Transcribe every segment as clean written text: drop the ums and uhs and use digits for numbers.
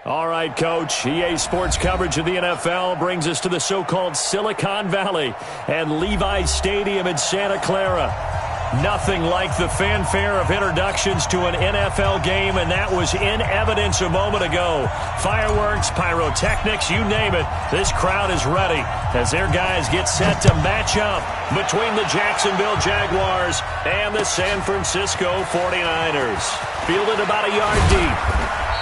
All right, Coach. EA Sports coverage of the NFL brings us to the so-called Silicon Valley and Levi's Stadium in Santa Clara. Nothing like the fanfare of introductions to an NFL game, and that was in evidence a moment ago. Fireworks, pyrotechnics, you name it. This crowd is ready as their guys get set to match up between the Jacksonville Jaguars and the San Francisco 49ers. Fielded about a yard deep.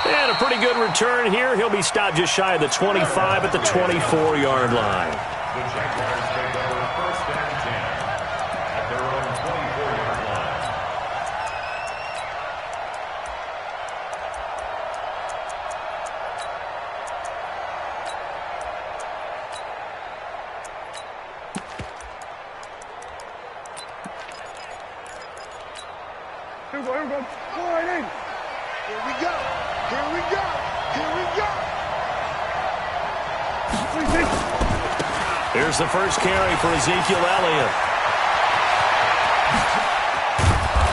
And a pretty good return here. He'll be stopped just shy of the 25 at the 24-yard line. The Jaguars take over first and 10 at their own 24-yard line. Here we go. Go right in. Here we go. Here we go. Here we go. Here's the first carry for Ezekiel Elliott.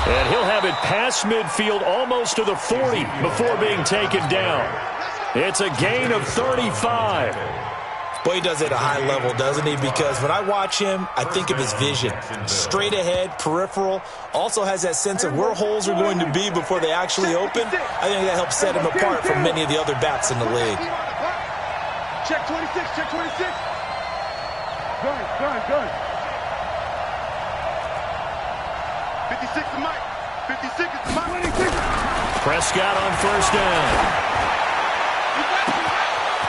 And he'll have it past midfield almost to the 40 before being taken down. It's a gain of 35. Boy, he does it at a high level, doesn't he? Because when I watch him, I think of his vision. Straight ahead, peripheral. Also has that sense of where holes are going to be before they actually open. I think that helps set him apart from many of the other backs in the league. Check 26, check 26. Gun. 56 to Mike. 56 is to Mike. 26. Prescott on first down.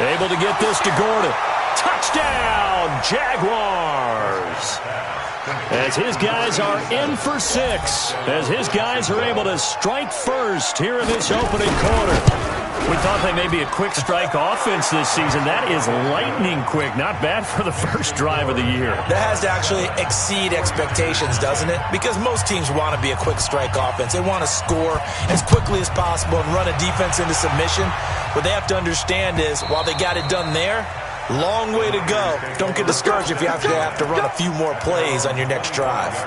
Able to get this to Gordon. Touchdown, Jaguars. As his guys are in for 6. As his guys are able to strike first here in this opening quarter. We thought they may be a quick strike offense this season. That is lightning quick. Not bad for the first drive of the year. That has to actually exceed expectations, doesn't it? Because most teams want to be a quick strike offense. They want to score as quickly as possible and run a defense into submission. What they have to understand is, while they got it done there, long way to go. Don't get discouraged if you have to run a few more plays on your next drive.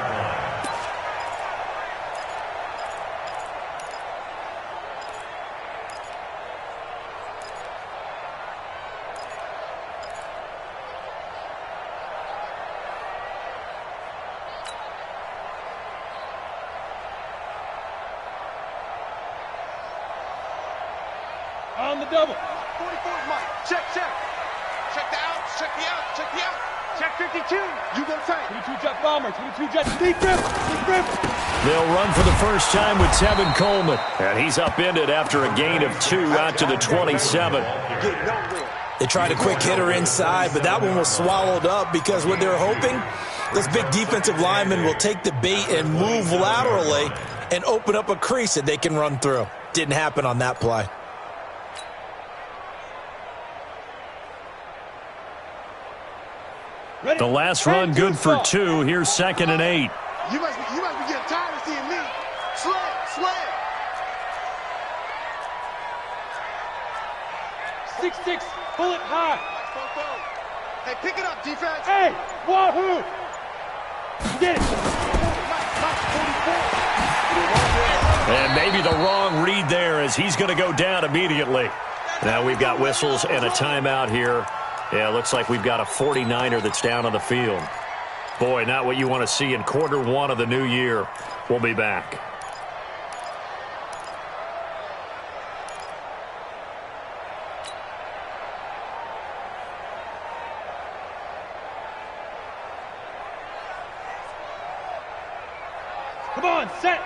On the double. 44 Mike. Check. Check the out. Check the out. Check the out. Check 52. You go tight. 22 jet bomber. 22 jet deep grip. They'll run for the first time with Tevin Coleman. And he's upended after a gain of 2 out to the 27. They tried a quick hitter inside, but that one was swallowed up because what they're hoping, those big defensive linemen will take the bait and move laterally and open up a crease that they can run through. Didn't happen on that play. The last run good for 2. Here's 2nd and 8. You must be getting tired of seeing me. Slay. 6'6", bullet high. Hey, pick it up, defense. Hey, wahoo! Get it. And maybe the wrong read there as he's going to go down immediately. Now we've got whistles and a timeout here. Yeah, it looks like we've got a 49er that's down on the field. Boy, not what you want to see in quarter 1 of the new year. We'll be back. Come on, set.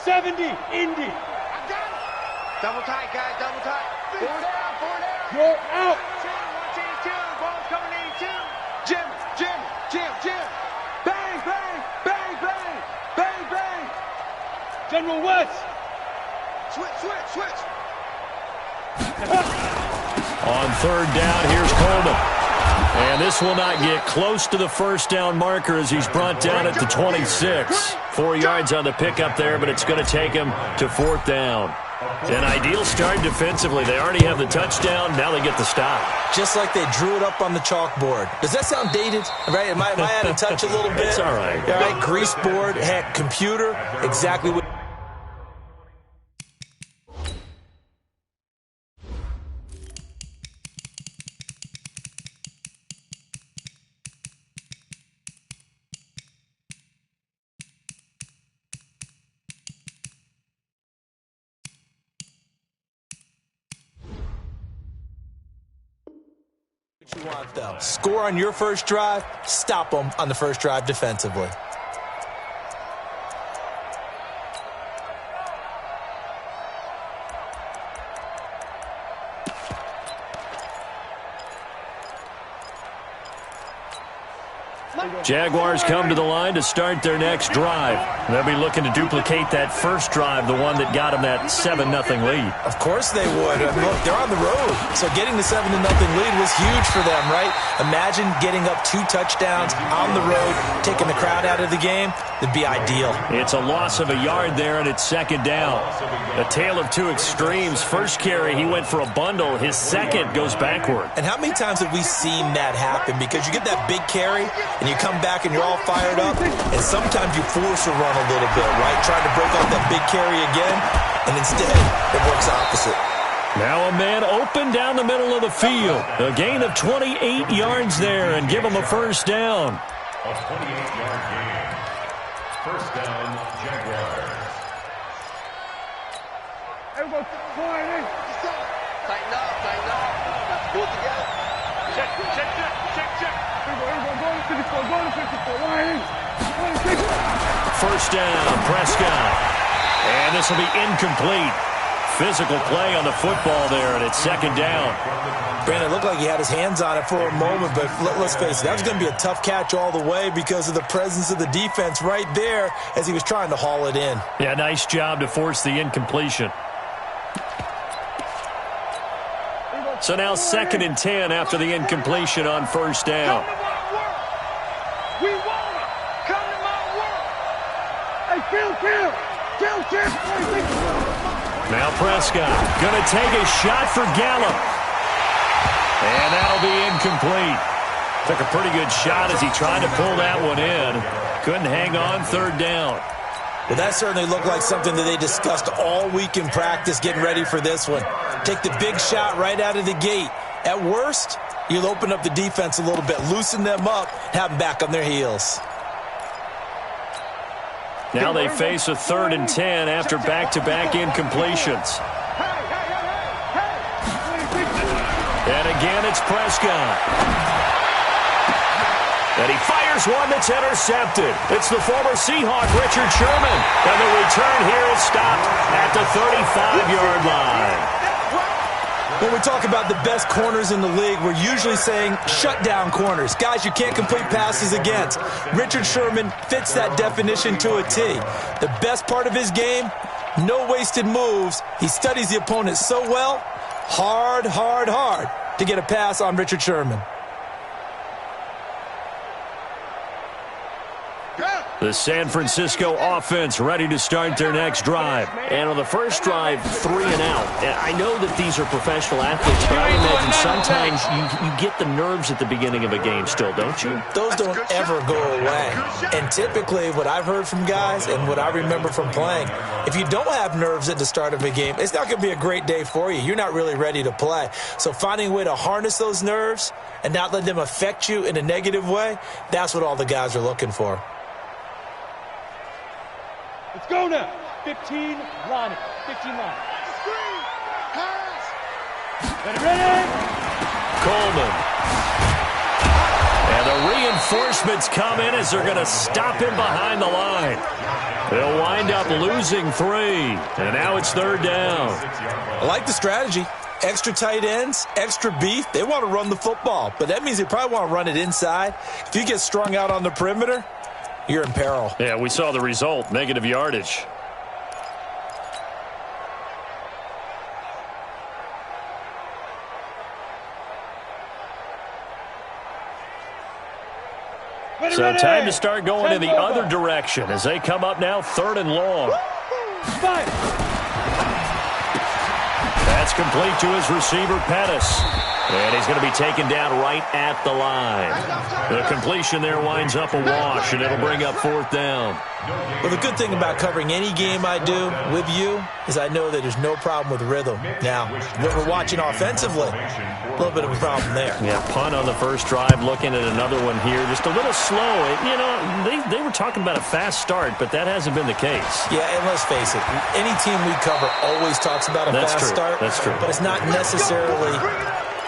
70, Indy. I got it. Double tight, guys, double tight. 4 down. You're out. Ball's coming 82. Jim. Bang. General West. Switch. On 3rd down, here's Coleman. And this will not get close to the first down marker as he's brought down at the 26. 4 yards on the pickup there, but it's going to take him to 4th down. An ideal start defensively. They already have the touchdown. Now they get the stop. Just like they drew it up on the chalkboard. Does that sound dated? Right? Am I out of touch a little bit? It's all right. All right, grease board, heck, computer, exactly what... you want, though. Score on your first drive, stop them on the first drive defensively. Jaguars come to the line to start their next drive. They'll be looking to duplicate that first drive, the one that got them that 7-0 lead. Of course they would. And look, they're on the road, so getting the 7-0 lead was huge for them, right? Imagine getting up 2 touchdowns on the road, taking the crowd out of the game. It'd be ideal. It's a loss of a yard there, and it's 2nd down. A tale of two extremes. First carry, he went for a bundle. His second goes backward. And how many times have we seen that happen? Because you get that big carry, and you come back and you're all fired up, and sometimes you force a run a little bit, right? Trying to break off that big carry again, and instead it works opposite. Now a man open down the middle of the field. A gain of 28 yards there, and give him a first down. A 28-yard gain. First down, Jaguars. Everybody, quiet in. Tighten up, tighten up. Pull it together. Check. Everybody, go to 54, line in. First down, Prescott. And this will be incomplete. Physical play on the football there, and it's 2nd down. Brandon, it looked like he had his hands on it for a moment, but let's face it, that was going to be a tough catch all the way because of the presence of the defense right there as he was trying to haul it in. Yeah, nice job to force the incompletion. So now 2nd and 10 after the incompletion on first down. We want it. Come to my world. Hey, Kill. Now Prescott going to take a shot for Gallup. And that'll be incomplete. Took a pretty good shot as he tried to pull that one in. Couldn't hang on, 3rd down. Well, that certainly looked like something that they discussed all week in practice getting ready for this one. Take the big shot right out of the gate. At worst, you'll open up the defense a little bit, loosen them up, have them back on their heels. Now they face a 3rd and 10 after back-to-back incompletions. And again, it's Prescott. And he fires one that's intercepted. It's the former Seahawk, Richard Sherman. And the return here is stopped at the 35-yard line. When we talk about the best corners in the league, we're usually saying shutdown corners. Guys you can't complete passes against. Richard Sherman fits that definition to a T. The best part of his game, no wasted moves. He studies the opponent so well, hard to get a pass on Richard Sherman. The San Francisco offense ready to start their next drive. And on the first drive, 3 and out. And I know that these are professional athletes, but I imagine sometimes you get the nerves at the beginning of a game still, don't you? Those don't ever go away. And typically what I've heard from guys and what I remember from playing, if you don't have nerves at the start of a game, it's not going to be a great day for you. You're not really ready to play. So finding a way to harness those nerves and not let them affect you in a negative way, that's what all the guys are looking for. Let's go now. 15 line. 15 line. Screen. Pass. Ready. Coleman. And the reinforcements come in as they're going to stop him behind the line. They'll wind up losing 3. And now it's 3rd down. I like the strategy. Extra tight ends, extra beef. They want to run the football, but that means they probably want to run it inside. If you get strung out on the perimeter, you're in peril. Yeah, we saw the result, negative yardage. So time to start going in the other direction as they come up now 3rd and long. That's complete to his receiver, Pettis. And he's going to be taken down right at the line. The completion there winds up a wash, and it'll bring up 4th down. Well, the good thing about covering any game I do with you is I know that there's no problem with rhythm. Now, what we're watching offensively, a little bit of a problem there. Yeah, punt on the first drive, looking at another one here. Just a little slow. You know, they were talking about a fast start, but that hasn't been the case. Yeah, and let's face it, any team we cover always talks about a fast start. That's true. But it's not necessarily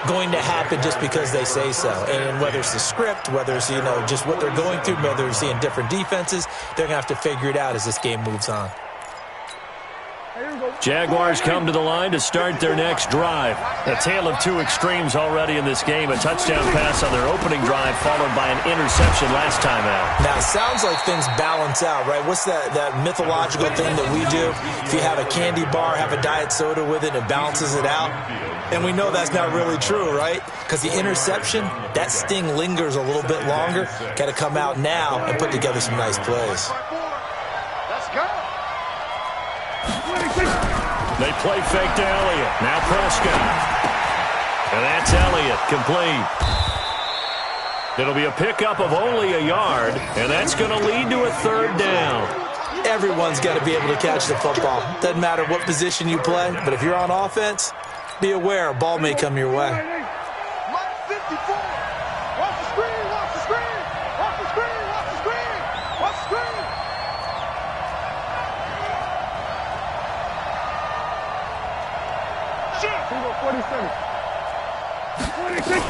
going to happen just because they say so. And whether it's the script, whether it's, just what they're going through, whether they're seeing different defenses, they're going to have to figure it out as this game moves on. Jaguars come to the line to start their next drive. A tale of two extremes already in this game. A touchdown pass on their opening drive followed by an interception last time out. Now, it sounds like things balance out, right? What's that mythological thing that we do? If you have a candy bar, have a diet soda with it, it balances it out. And we know that's not really true, right? Because the interception, that sting lingers a little bit longer. Got to come out now and put together some nice plays. Let's go. They play fake to Elliott. Now Prescott. And that's Elliott, complete. It'll be a pickup of only a yard, and that's going to lead to a third down. Everyone's got to be able to catch the football. Doesn't matter what position you play, but if you're on offense, be aware a ball may come your way. Minus 54. Watch the screen. Watch the screen. Watch the screen. Watch the screen. Watch the screen. Shit. 47. 26.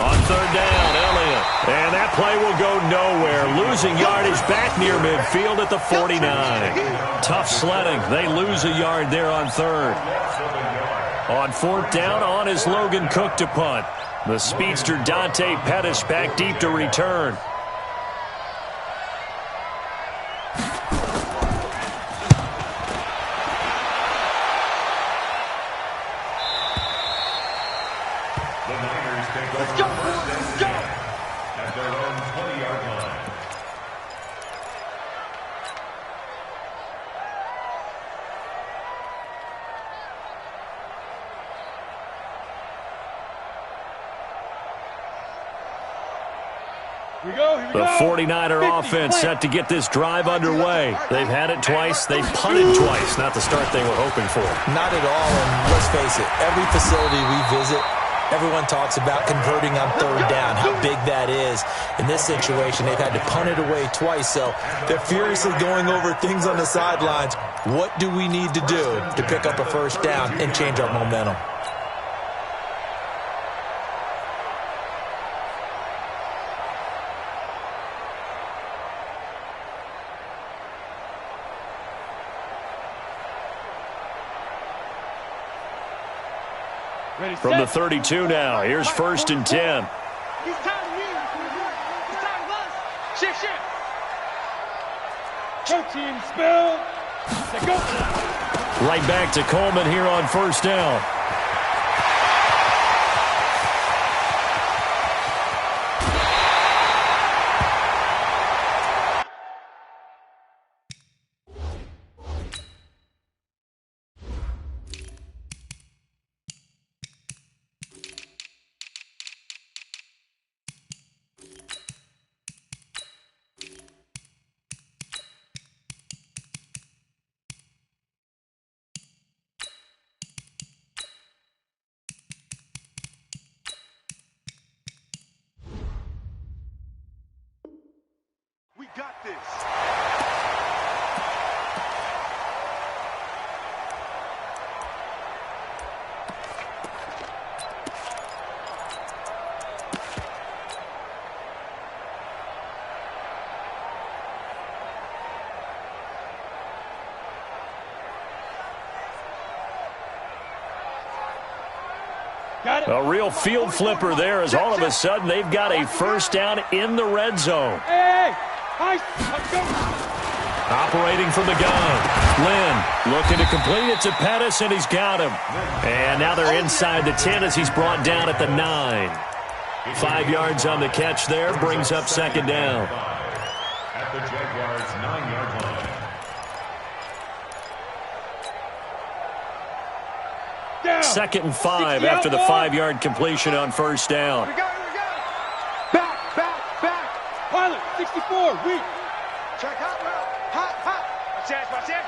On third down, Elliott. And that play will go nowhere. Losing yardage back near midfield at the 49. Tough sledding. They lose a yard there on third. On fourth down, on is Logan Cook to punt. The speedster Dante Pettis back deep to return. The Niners take over first and 10 at their own 20-yard line. The 49er offense set to get this drive underway. They've had it twice. They've punted twice. Not the start they were hoping for. Not at all, and let's face it, every facility we visit, everyone talks about converting on third down, how big that is. In this situation, they've had to punt it away twice, so they're furiously going over things on the sidelines. What do we need to do to pick up a first down and change our momentum? From the 32 now, here's first and 10. He's tired of you. He's tired of us. Shift. Protein spill. Let's go. Right back to Coleman here on first down. We got this. A real field flipper there as all of a sudden they've got a first down in the red zone. Hey! Let's go. Operating from the gun. Lynn looking to complete it to Pettis, and he's got him. And now they're inside the 10 as he's brought down at the 9. 5 yards on the catch there, brings up second down. At the Jaguars' 9-yard line. Second and 5 after the 5-yard completion on first down. We go. Back. Pilot, 64, weak. Check hot route. Hot. Watch it.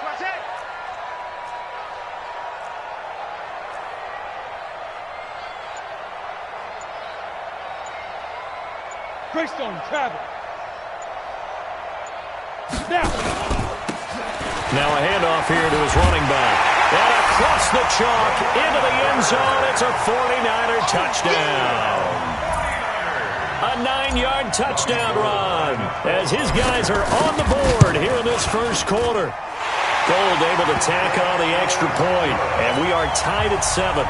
Greystone, travel. Now a handoff here to his running back. And across the chalk into the end zone. It's a 49er touchdown. A 9-yard touchdown run as his guys are on the board here in this first quarter. Gold able to tack on the extra point, and we are tied at 7.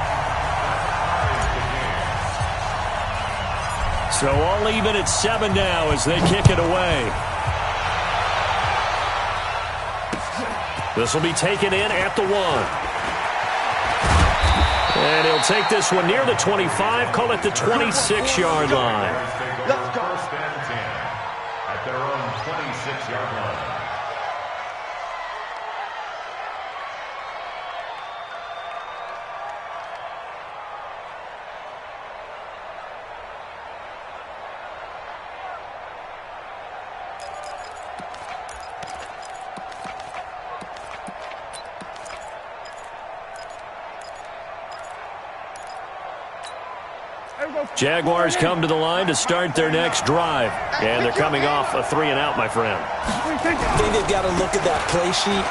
So all even at 7 now as they kick it away. This will be taken in at the 1. And he'll take this one near the 25, call it the 26-yard line. Let's go. First and 10 at their own 26-yard line. Jaguars come to the line to start their next drive. And they're coming off a 3-and-out, my friend. I think they've got to look at that play sheet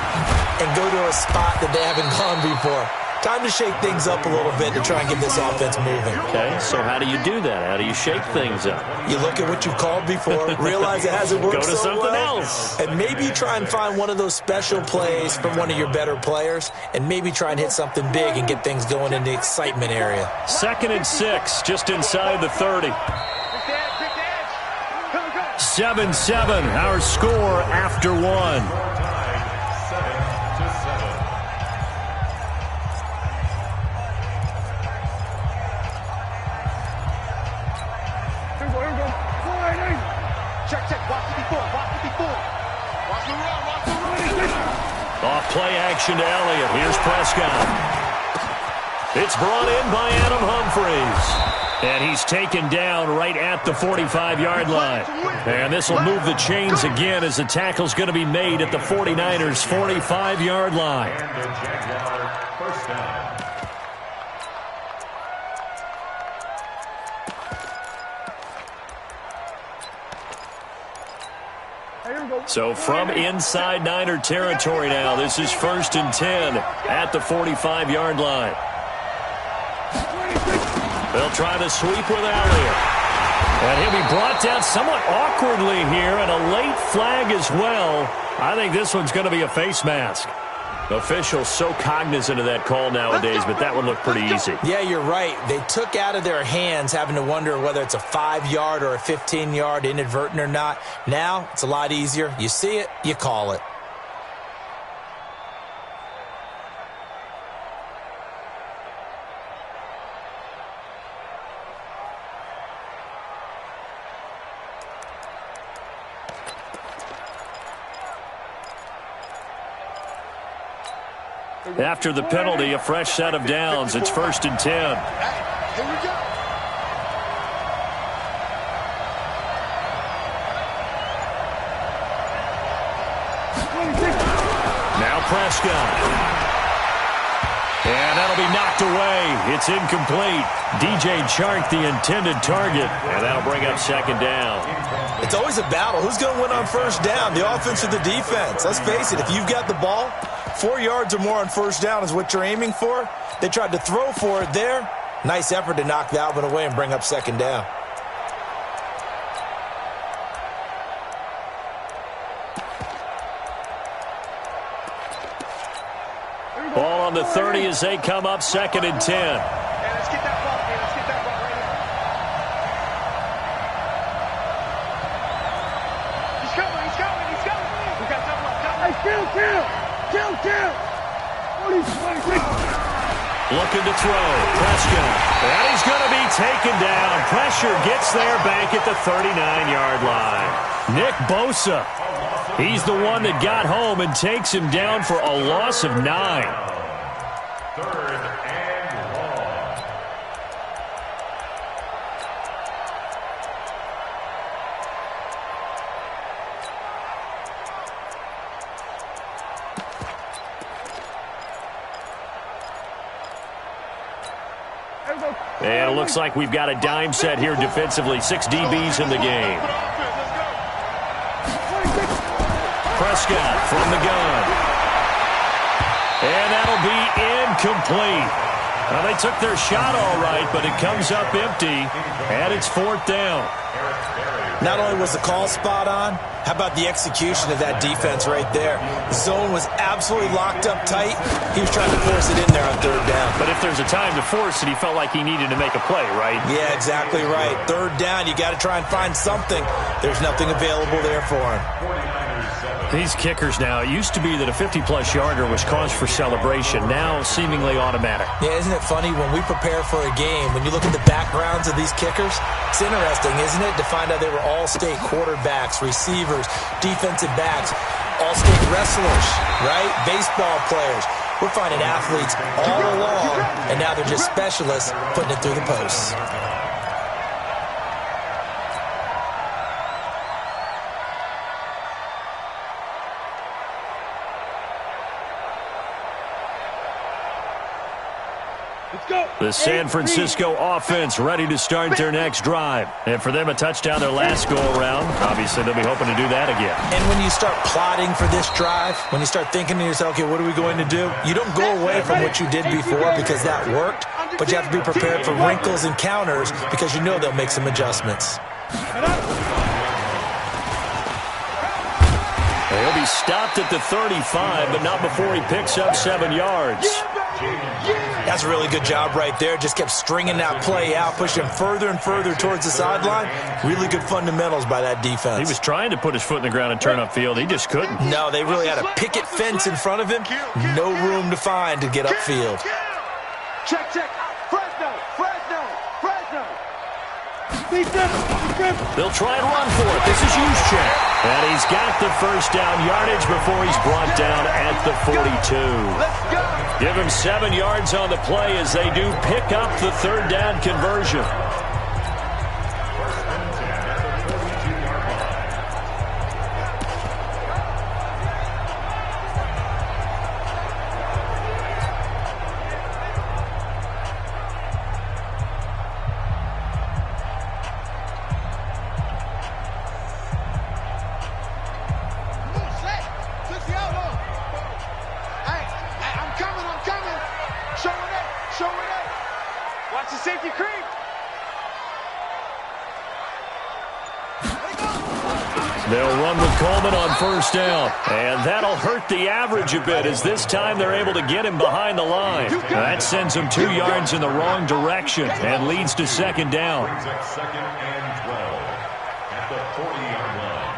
and go to a spot that they haven't gone before. Time to shake things up a little bit to try and get this offense moving. Okay, so how do you do that? How do you shake things up? You look at what you've called before, realize it hasn't worked Go to so something well, else. and maybe try and find one of those special plays from one of your better players, and maybe try and hit something big and get things going in the excitement area. 2nd and 6, just inside the 30. 7-7, our score after 1. Off play action to Elliott. Here's Prescott. It's brought in by Adam Humphries. And he's taken down right at the 45-yard line. And this will move the chains again as the tackle's going to be made at the 49ers' 45-yard line. And the Jaguar first down. So from inside Niner territory now, this is 1st and 10 at the 45-yard line. They'll try to sweep with Elliott. And he'll be brought down somewhat awkwardly here, and a late flag as well. I think this one's going to be a face mask. Officials so cognizant of that call nowadays, but that one looked pretty easy. Yeah, you're right. They took out of their hands having to wonder whether it's a 5-yard or a 15-yard inadvertent or not. Now, it's a lot easier. You see it, you call it. After the penalty, a fresh set of downs. It's 1st and 10. Here we go. Now Prescott. And that'll be knocked away. It's incomplete. DJ Chark, the intended target. And that'll bring up 2nd down. It's always a battle. Who's going to win on 1st down, the offense or the defense? Let's face it, if you've got the ball, 4 yards or more on 1st down is what you're aiming for. They tried to throw for it there. Nice effort to knock that one away and bring up 2nd down. Ball on the 30 as they come up 2nd and 10. Let's get that ball, man. Let's get that ball right here. He's coming, he's coming, he's coming. We got double up, double up. Hey, kill. Looking to throw. Prescott. And he's going to be taken down. Pressure gets there back at the 39-yard line. Nick Bosa. He's the one that got home and takes him down for a loss of 9. 3rd and long. And it looks like we've got a dime set here defensively. 6 DBs in the game. Prescott from the gun. And that'll be incomplete. Well, they took their shot all right, but it comes up empty, and it's 4th down. Not only was the call spot on, how about the execution of that defense right there? The zone was absolutely locked up tight. He was trying to force it in there on 3rd down. But if there's a time to force it, he felt like he needed to make a play, right? Yeah, exactly right. 3rd down, you got to try and find something. There's nothing available there for him. These kickers now, it used to be that a 50-plus yarder was cause for celebration. Now, seemingly automatic. Yeah, isn't it funny when we prepare for a game, when you look at the backgrounds of these kickers, it's interesting, isn't it, to find out they were all-state quarterbacks, receivers, defensive backs, all-state wrestlers, right? Baseball players. We're finding athletes all along, and now they're just specialists putting it through the posts. The San Francisco offense ready to start their next drive. And for them, a touchdown their last go-around. Obviously, they'll be hoping to do that again. And when you start plotting for this drive, when you start thinking to yourself, okay, what are we going to do? You don't go away from what you did before because that worked, but you have to be prepared for wrinkles and counters because you know they'll make some adjustments. He'll be stopped at the 35, but not before he picks up 7 yards. That's a really good job right there. Just kept stringing that play out, pushing further and further towards the sideline. Really good fundamentals by that defense. He was trying to put his foot in the ground and turn upfield. He just couldn't. No, they really had a picket fence in front of him. No room to find to get upfield. Check. Fresno. They'll try and run for it. This is Juszczyk. And he's got the first down yardage before he's brought down at the 42. Give him 7 yards on the play as they do pick up the 3rd down conversion. Watch the safety creep. They'll run with Coleman on 1st down. And that'll hurt the average a bit as this time they're able to get him behind the line. That sends him 2 yards in the wrong direction and leads to 2nd down. 2nd and 12 at the 40-yard line.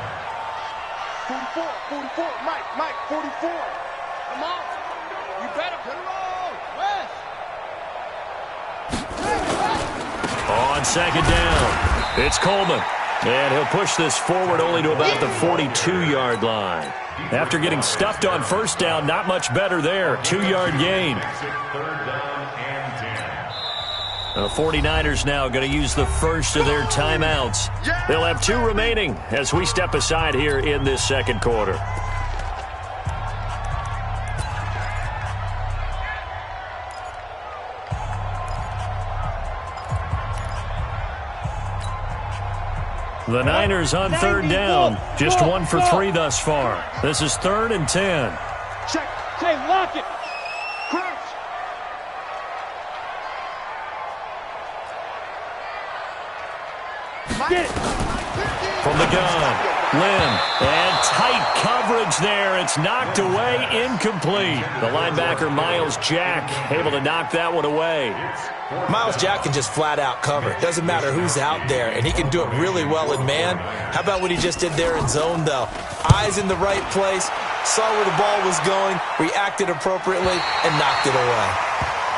44. Mike, 44. Come on. You better put it on. West. On 2nd down, it's Coleman. And he'll push this forward only to about the 42-yard line. After getting stuffed on 1st down, not much better there. 2-yard gain. 3rd down and 10. The 49ers now going to use the first of their timeouts. They'll have 2 remaining as we step aside here in this 2nd quarter. The Niners on 3rd down. Just 1 for 3 thus far. This is 3rd and 10. Check. Lock it. Crouch. Get it. From the gun, Lynn, and tight coverage there. It's knocked away, incomplete. The linebacker, Miles Jack, able to knock that one away. Miles Jack can just flat out cover. Doesn't matter who's out there, and he can do it really well in man. How about what he just did there in zone, though? Eyes in the right place, saw where the ball was going, reacted appropriately, and knocked it away.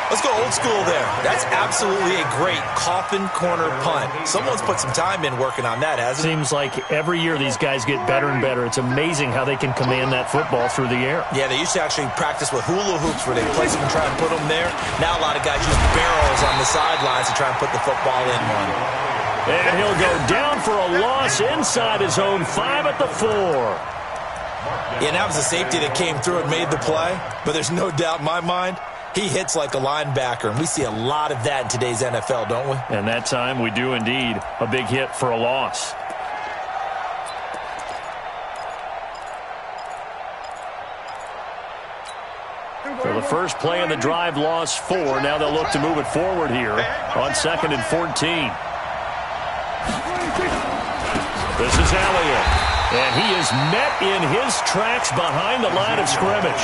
Let's go old school there. That's absolutely a great coffin corner punt. Someone's put some time in working on that, hasn't it? Seems like every year these guys get better and better. It's amazing how they can command that football through the air. Yeah, they used to actually practice with hula hoops where they place them and try and put them there. Now a lot of guys use barrels on the sidelines to try and put the football in one. And he'll go down for a loss inside his own 5 at the 4. Yeah, and that was a safety that came through and made the play. But there's no doubt in my mind, he hits like a linebacker, and we see a lot of that in today's NFL, don't we? And that time we do indeed. A big hit for a loss. For the first play in the drive lost 4. Now they'll look to move it forward here on 2nd and 14. This is Elliott, and he is met in his tracks behind the line of scrimmage.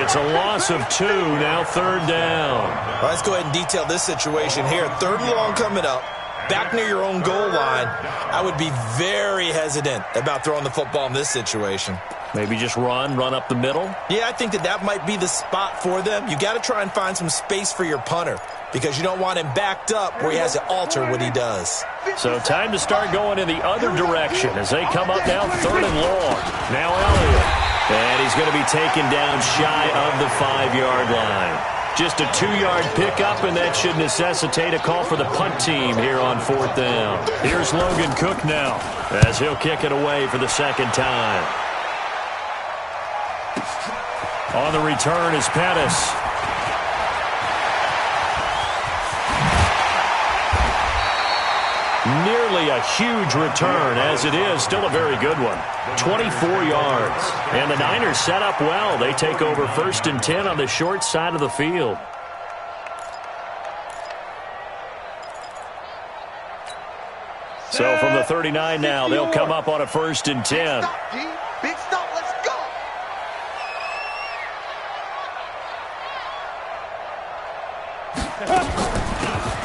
It's a loss of 2, now 3rd down. Well, let's go ahead and detail this situation here. 3rd and long coming up, back near your own goal line. I would be very hesitant about throwing the football in this situation. Maybe just run up the middle? Yeah, I think that might be the spot for them. You got to try and find some space for your punter because you don't want him backed up where he has to alter what he does. So time to start going in the other direction as they come up now 3rd and long. Now Elliott. And he's going to be taken down shy of the 5-yard line. Just a 2-yard pickup, and that should necessitate a call for the punt team here on 4th down. Here's Logan Cook now as he'll kick it away for the 2nd time. On the return is Pettis. Nearly a huge return, as it is still a very good one. 24 yards. And the Niners set up well. They take over 1st and 10 on the short side of the field. So from the 39 now, they'll come up on a 1st and 10. Big stop, let's go.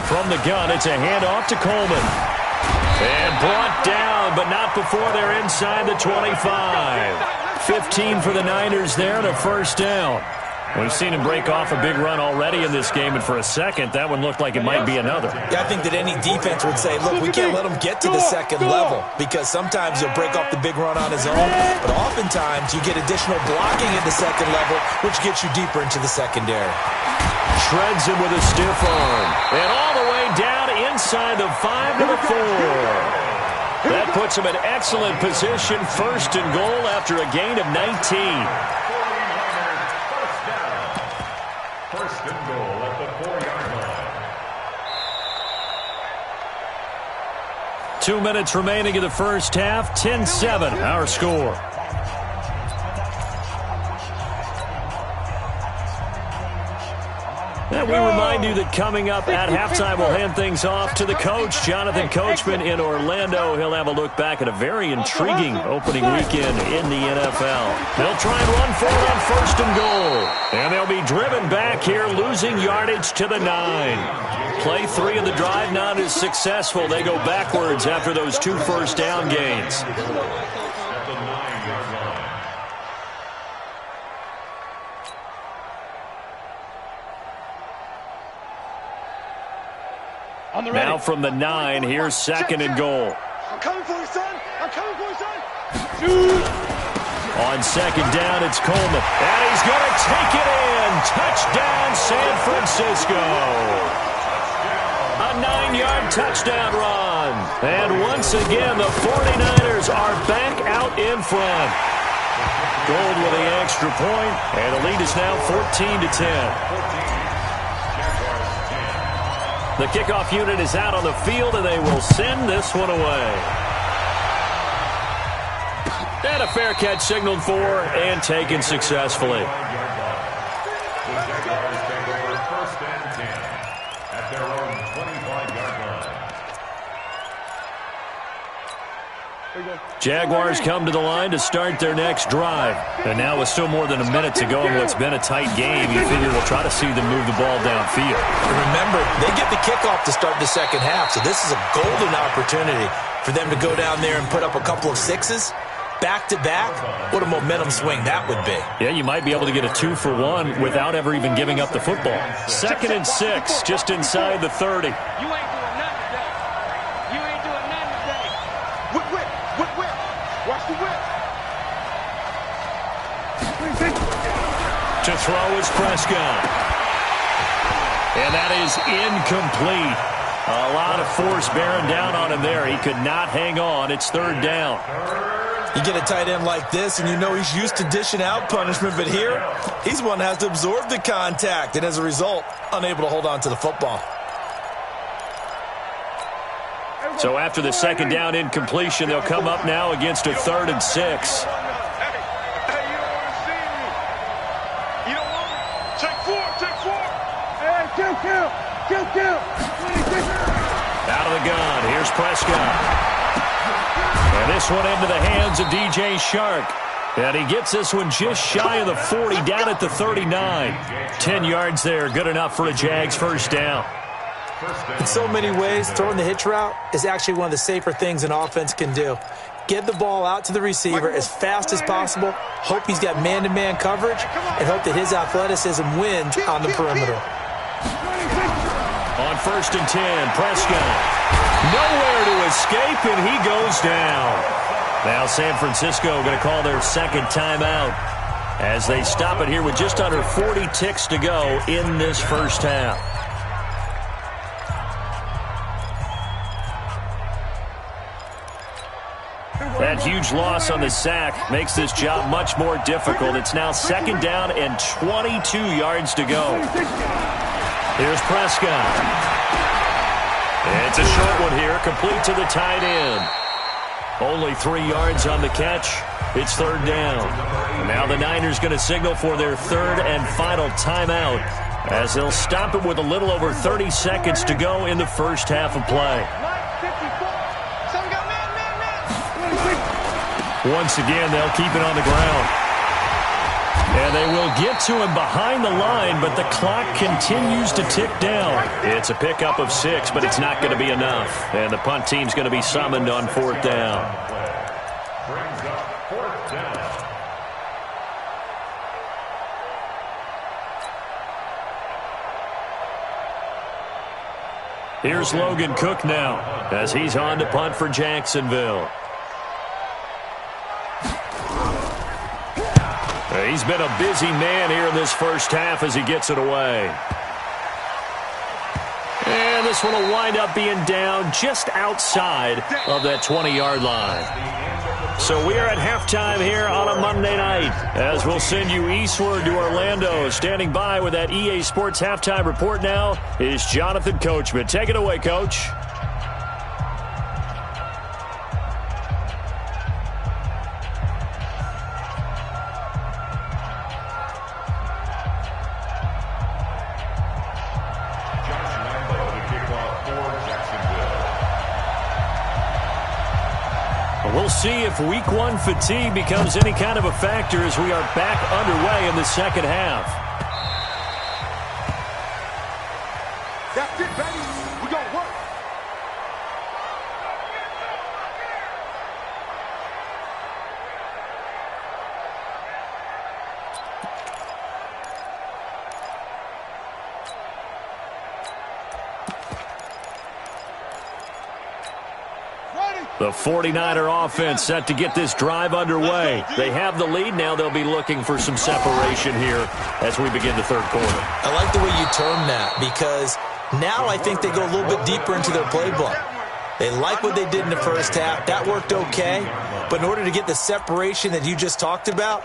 From the gun, it's a handoff to Coleman. And brought down, but not before they're inside the 25. 15 for the Niners there and a 1st down. We've seen him break off a big run already in this game, and for a second, that one looked like it might be another. Yeah, I think that any defense would say, look, we can't let him get to the 2nd level because sometimes he'll break off the big run on his own, but oftentimes you get additional blocking at the 2nd level, which gets you deeper into the secondary. Shreds him with a stiff arm. And all the way down inside the 5 to the 4. That puts him in excellent position, 1st and goal after a gain of 19. 1st and goal at the 4-yard line. 2 minutes remaining in the first half. 10-7, our score. And we remind you that coming up at halftime, we'll hand things off to the coach, Jonathan Coachman in Orlando. He'll have a look back at a very intriguing opening weekend in the NFL. They'll try and run for it on 1st and goal. And they'll be driven back here, losing yardage to the 9. Play 3 of the drive not as successful. They go backwards after those 2 first down gains. Now from the 9, here's 2nd and goal. I'm coming for you, son. I'm coming for you, son. On 2nd down, it's Coleman. And he's going to take it in. Touchdown, San Francisco. A 9-yard touchdown run. And once again, the 49ers are back out in front. Gold with the extra point, and the lead is now 14-10. The kickoff unit is out on the field, and they will send this one away. And a fair catch signaled for and taken successfully. Jaguars come to the line to start their next drive. And now with still more than a minute to go in what's been a tight game, you figure we'll try to see them move the ball downfield. Remember, they get the kickoff to start the 2nd half, so this is a golden opportunity for them to go down there and put up a couple of 6s. Back-to-back, what a momentum swing that would be. Yeah, you might be able to get a 2-for-1 without ever even giving up the football. 2nd and 6, just inside the 30. You ain't doing nothing today. You ain't doing nothing today. Whip, whip, whip, whip. Watch the whip. To throw is Prescott. And that is incomplete. A lot of force bearing down on him there. He could not hang on. It's 3rd down. You get a tight end like this, and you know he's used to dishing out punishment, but here, he's one that has to absorb the contact, and as a result, unable to hold on to the football. So after the 2nd down incompletion, they'll come up now against a 3rd and 6. Hey, you don't want to see me. You don't want me. Check check 4. Hey, kill. Out of the gun, here's Prescott. And this one into the hands of DJ Shark. And he gets this one just shy of the 40, down at the 39. 10 yards there, good enough for a Jags first down. In so many ways, throwing the hitch route is actually one of the safer things an offense can do. Get the ball out to the receiver as fast as possible, hope he's got man-to-man coverage, and hope that his athleticism wins on the perimeter. On 1st and 10, Prescott. Nowhere to escape, and he goes down. Now San Francisco going to call their second timeout as they stop it here with just under 40 ticks to go in this first half. That huge loss on the sack makes this job much more difficult. It's now 2nd down and 22 yards to go. Here's Prescott. It's a short one here, complete to the tight end. Only 3 yards on the catch. It's 3rd down. Now the Niners going to signal for their 3rd and final timeout as they'll stop it with a little over 30 seconds to go in the first half of play. Once again, they'll keep it on the ground. And they will get to him behind the line, but the clock continues to tick down. It's a pickup of 6, but it's not going to be enough. And the punt team's going to be summoned on 4th down. Brings up 4th down. Here's Logan Cook now as he's on to punt for Jacksonville. He's been a busy man here in this first half as he gets it away. And this one will wind up being down just outside of that 20-yard line. So we are at halftime here on a Monday night as we'll send you eastward to Orlando. Standing by with that EA Sports halftime report now is Jonathan Coachman. Take it away, Coach. We'll see if week 1 fatigue becomes any kind of a factor as we are back underway in the second half. That's it, baby. We're going to work. The 49er offense set to get this drive underway. They have the lead. Now they'll be looking for some separation here as we begin the 3rd quarter. I like the way you term that because now I think they go a little bit deeper into their playbook. They like what they did in the first half. That worked okay. But in order to get the separation that you just talked about,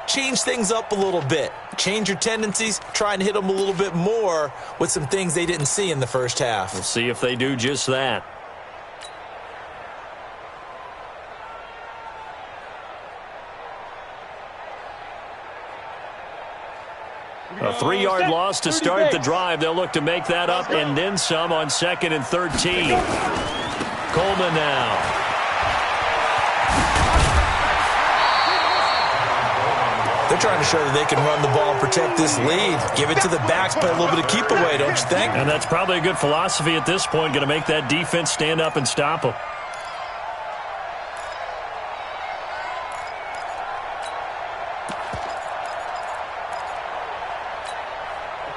change things up a little bit. Change your tendencies. Try and hit them a little bit more with some things they didn't see in the first half. We'll see if they do just that. A 3-yard loss to start the drive. They'll look to make that up and then some on 2nd and 13. Coleman now. They're trying to show that they can run the ball and protect this lead. Give it to the backs, play a little bit of keep away, don't you think? And that's probably a good philosophy at this point. Going to make that defense stand up and stop them.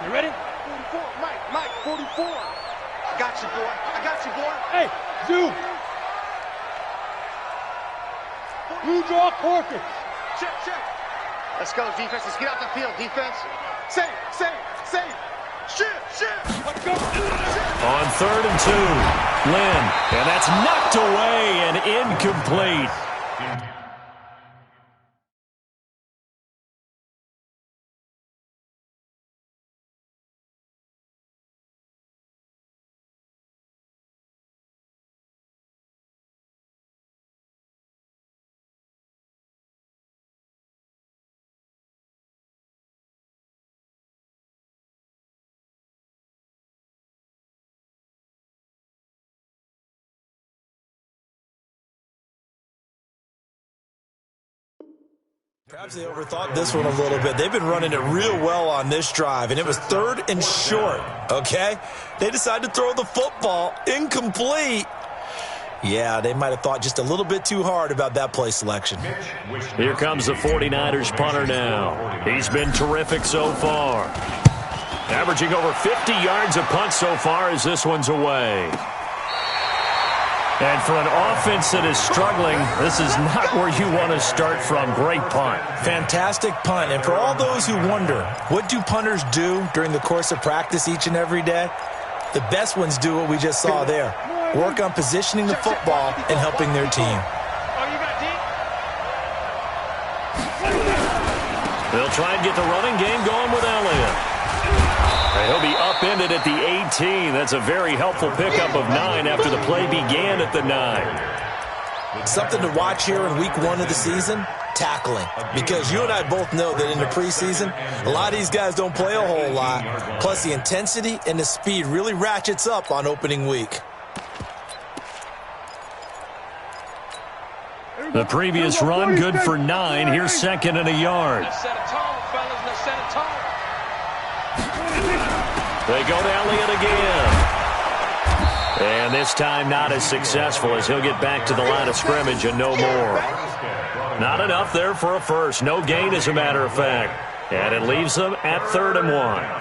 You ready? 44, Mike, 44. I got you, boy. Hey, Zoo. You draw courses. Check. Let's go, defense. Let's get out the field, defense. Say. Shit. Let's go. On 3rd and 2, Lynn. And that's knocked away and incomplete. Perhaps they overthought this one a little bit. They've been running it real well on this drive, and it was 3rd and short, okay? They decided to throw the football incomplete. Yeah, they might have thought just a little bit too hard about that play selection. Here comes the 49ers punter now. He's been terrific so far. Averaging over 50 yards a punt so far as this one's away. And for an offense that is struggling, this is not where you want to start from. Great punt. Fantastic punt. And for all those who wonder, what do punters do during the course of practice each and every day? The best ones do what we just saw there. Work on positioning the football and helping their team. They'll try and get the running game going with Elliott. And he'll be upended at the 18. That's a very helpful pickup of 9 after the play began at the 9. Something to watch here in week 1 of the season, tackling. Because you and I both know that in the preseason, a lot of these guys don't play a whole lot. Plus the intensity and the speed really ratchets up on opening week. The previous run good for 9. Here's 2nd and a yard. Set a tone, fellas. Let's set a tone. They go to Elliott again. And this time not as successful as he'll get back to the line of scrimmage and no more. Not enough there for a first. No gain, as a matter of fact. And it leaves them at 3rd and 1.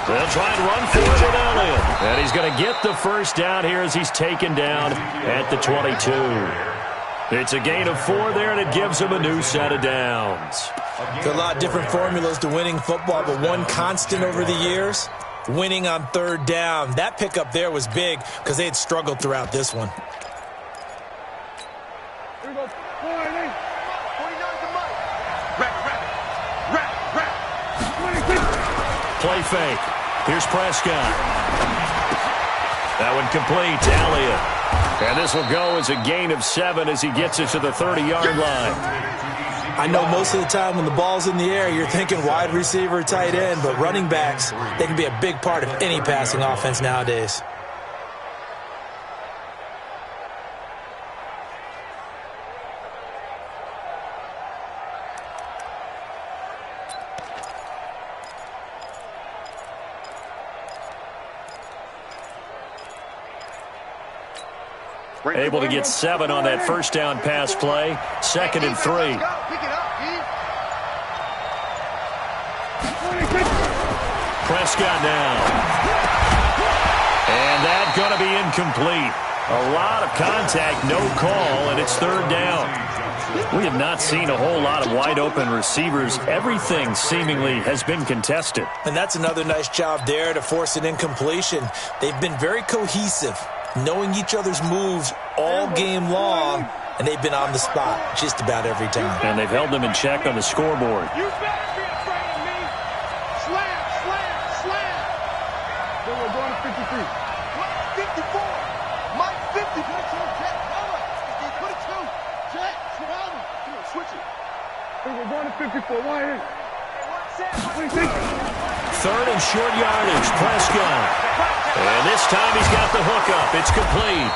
They'll try and run for it with Elliott. And he's going to get the first down here as he's taken down at the 22. It's a gain of 4 there, and it gives him a new set of downs. There's a lot of different formulas to winning football, but one constant over the years, winning on 3rd down. That pickup there was big because they had struggled throughout this one. Play fake. Here's Prescott. That one complete to Elliott. And this will go as a gain of 7 as he gets it to the 30-yard line. I know most of the time when the ball's in the air, you're thinking wide receiver, tight end, but running backs, they can be a big part of any passing offense nowadays. Able to get 7 on that first down pass play. 2nd and 3. Prescott now. And that's going to be incomplete. A lot of contact, no call, and it's 3rd down. We have not seen a whole lot of wide-open receivers. Everything seemingly has been contested. And that's another nice job there to force an incompletion. They've been very cohesive, knowing each other's moves all game long, and they've been on the spot just about every time. And they've held them in check on the scoreboard. You better be afraid of me. Slam, slam, slam. Then we're going to 53. 54. Mike 50. Put it 2. Jet, switch it. Then we're going to 54. Why is it? 3rd and short yardage. Prescott. And this time he's got the hook up. It's complete.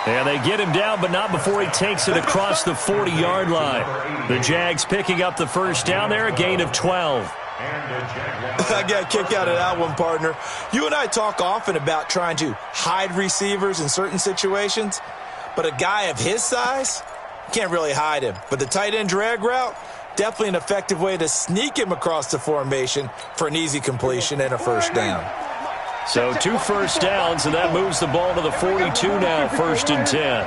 And they get him down, but not before he takes it across the 40-yard line. The Jags picking up the first down there, a gain of 12. I got a kick out of that one, partner. You and I talk often about trying to hide receivers in certain situations, but a guy of his size, can't really hide him. But the tight end drag route, definitely an effective way to sneak him across the formation for an easy completion and a first down. So 2 first downs, and that moves the ball to the 42 now, 1st and 10.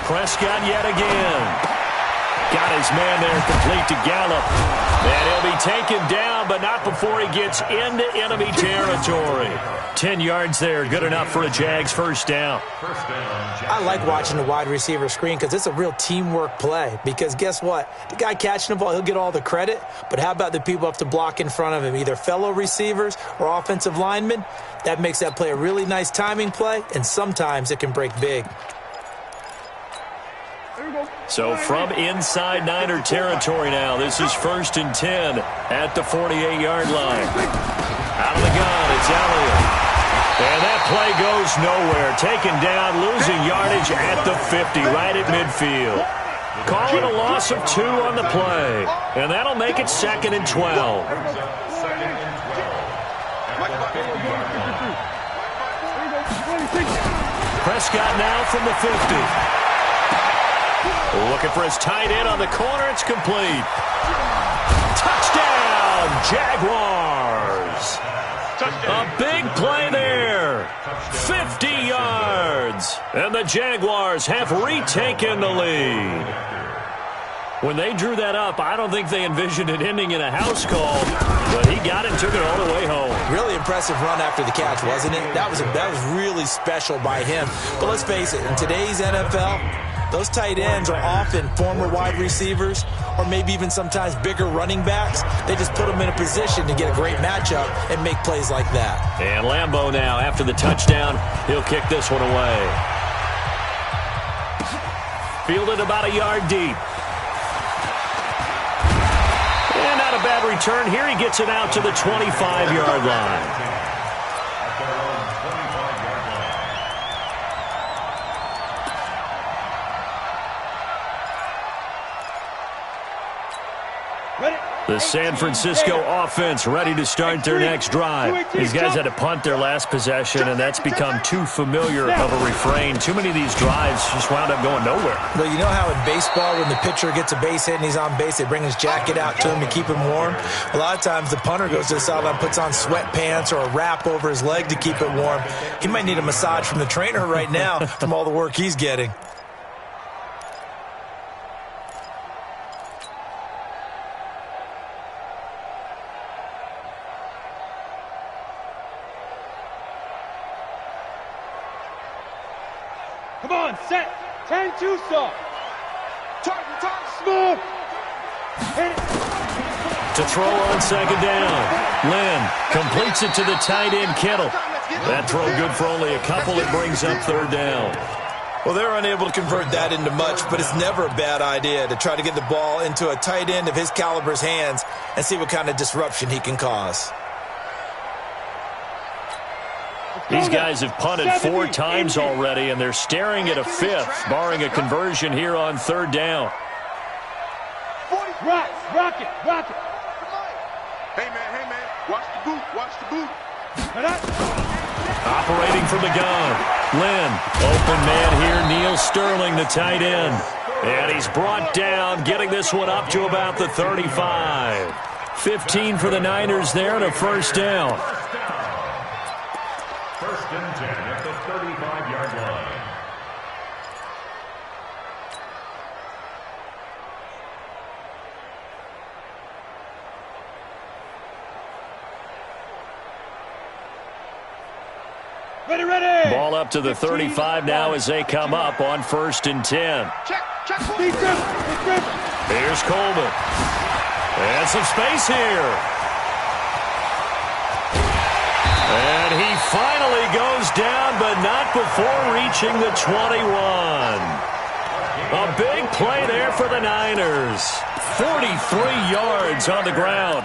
Prescott yet again. Got his man there complete to Gallup. And he'll be taken down, but not before he gets into enemy territory. 10 yards there, good enough for a Jags first down. I like watching the wide receiver screen because it's a real teamwork play. Because guess what? The guy catching the ball, he'll get all the credit. But how about the people up to block in front of him, either fellow receivers or offensive linemen? That makes that play a really nice timing play, and sometimes it can break big. So from inside Niner territory now, this is 1st and 10 at the 48-yard line. Out of the gun, it's Elliott. And that play goes nowhere. Taken down, losing yardage at the 50, right at midfield. Call it a loss of 2 on the play. And that'll make it 2nd and 12. Prescott now from the 50. Looking for his tight end on the corner. It's complete. Touchdown, Jaguars. A big play there. 50 yards. And the Jaguars have retaken the lead. When they drew that up, I don't think they envisioned it ending in a house call, but he got it and took it all the way home. Really impressive run after the catch, wasn't it? That was really special by him. But let's face it, in today's NFL, those tight ends are often former wide receivers or maybe even sometimes bigger running backs. They just put them in a position to get a great matchup and make plays like that. And Lambeau now, after the touchdown, he'll kick this one away. Fielded about a yard deep. And not a bad return. Here he gets it out to the 25-yard line. The San Francisco offense ready to start their next drive. These guys had to punt their last possession, and that's become too familiar of a refrain. Too many of these drives just wound up going nowhere. Well, you know how in baseball when the pitcher gets a base hit and he's on base, they bring his jacket out to him to keep him warm? A lot of times the punter goes to the sideline, puts on sweatpants or a wrap over his leg to keep it warm. He might need a massage from the trainer right now from all the work he's getting. Come on, set. 10-2 soft. Target, smooth. Hit it. To throw on 2nd down. Lynn completes it to the tight end, Kittle. That throw good for only a couple. It brings up 3rd down. Well, they're unable to convert that into much, but it's never a bad idea to try to get the ball into a tight end of his caliber's hands and see what kind of disruption he can cause. These guys have punted 4 times already, and they're staring at a 5th, barring a conversion here on 3rd down. Rock it. Hey, man, watch the boot. Operating from the gun. Lynn, open man here, Neil Sterling, the tight end. And he's brought down, getting this one up to about the 35. 15 for the Niners there and a 1st down. 1st and 10 at the 35-yard line. Ready. Ball up to the 35 now as they come up on 1st and 10. Check. Here's Coleman. And some space here. And he finally goes down, but not before reaching the 21. A big play there for the Niners. 43 yards on the ground.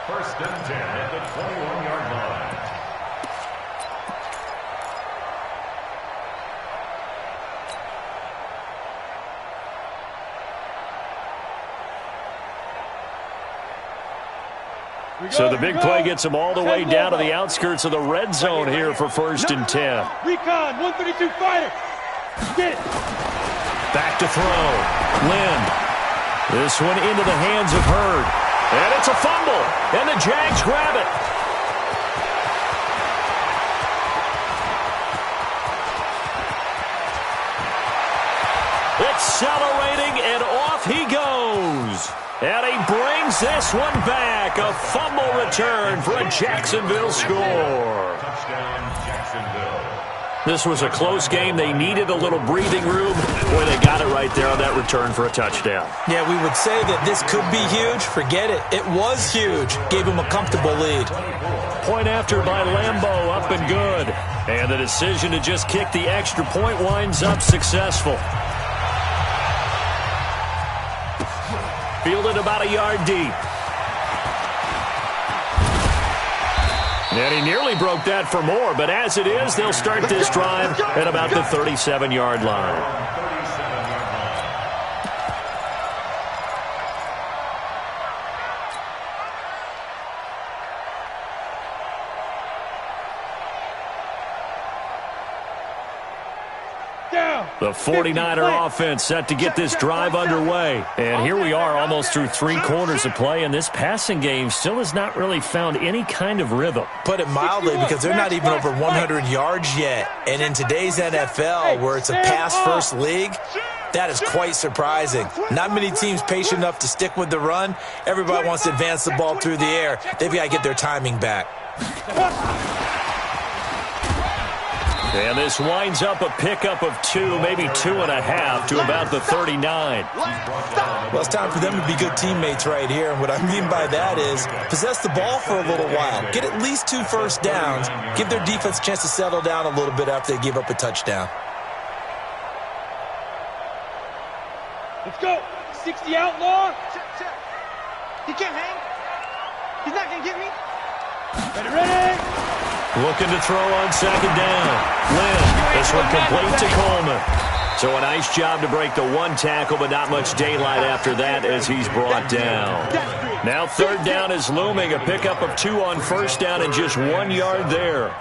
1st and 10 at the 21-yard line. So the big play gets them all the way down to the outskirts of the red zone here for 1st and 10. Recon, 132 fighter. Get it. Back to throw. Lynn. This one into the hands of Hurd. And it's a fumble. And the Jags grab it. Accelerating and off he goes. And he brings this one back. A fumble return for a Jacksonville score. Touchdown, Jacksonville. This was a close game. They needed a little breathing room. Boy, they got it right there on that return for a touchdown. Yeah, we would say that this could be huge. Forget it. It was huge. Gave him a comfortable lead. Point after by Lambeau, up and good. And the decision to just kick the extra point winds up successful. Fielded about a yard deep. And he nearly broke that for more, but as it is, they'll start this drive at about the 37-yard line. The 49er offense set to get this drive underway. And here we are almost through 3 quarters of play, and this passing game still has not really found any kind of rhythm. Put it mildly, because they're not even over 100 yards yet. And in today's NFL, where it's a pass-first league, that is quite surprising. Not many teams patient enough to stick with the run. Everybody wants to advance the ball through the air. They've got to get their timing back. And this winds up a pickup of 2, maybe 2.5 to about the 39. Well, it's time for them to be good teammates right here. And what I mean by that is possess the ball for a little while. Get at least 2 first downs. Give their defense a chance to settle down a little bit after they give up a touchdown. Let's go. 60 outlaw. Check. He can't hang. He's not going to get me. Ready. Looking to throw on second down. Lynn, this one complete to Coleman. So a nice job to break the 1 tackle, but not much daylight after that as he's brought down. Now third down is looming. A pickup of 2 on first down and just 1 yard there.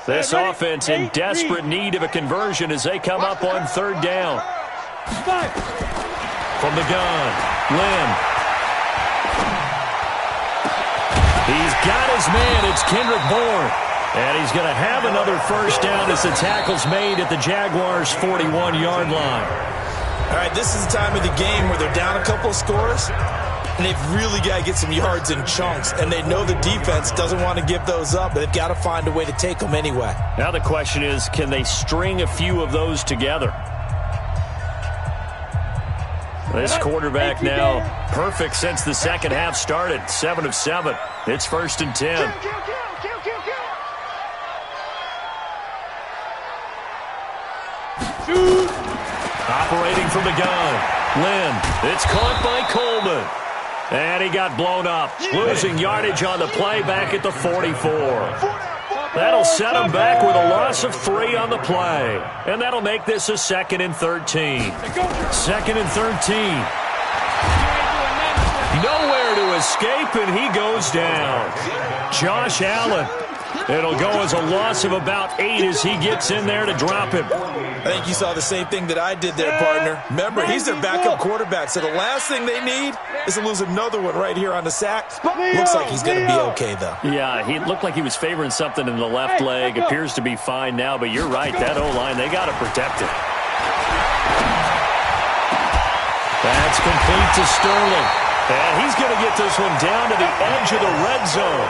This offense in desperate need of a conversion as they come up on third down. From the gun, Lynn. He's got his man. It's Kendrick Bourne. And he's going to have another first down as the tackle's made at the Jaguars' 41-yard line. All right, this is the time of the game where they're down a couple of scores. And they've really got to get some yards in chunks. And they know the defense doesn't want to give those up, but they've got to find a way to take them anyway. Now the question is, can they string a few of those together? This quarterback now perfect since the second half started. 7 of 7. It's 1st and 10. Operating from the gun. Lynn. It's caught by Coleman. And he got blown up. Losing yardage on the play back at the 44. That'll set him back with a loss of 3 on the play. And that'll make this a 2nd and 13. 2nd and 13. Nowhere to escape, and he goes down. Josh Allen. It'll go as a loss of about 8 as he gets in there to drop him. I think you saw the same thing that I did there, partner. Remember, he's their backup quarterback, so the last thing they need is to lose another one right here on the sack. Looks like he's going to be okay, though. Yeah, he looked like he was favoring something in the left leg. Appears to be fine now, but you're right. That O-line, they got to protect it. That's complete to Sterling. And he's going to get this one down to the edge of the red zone.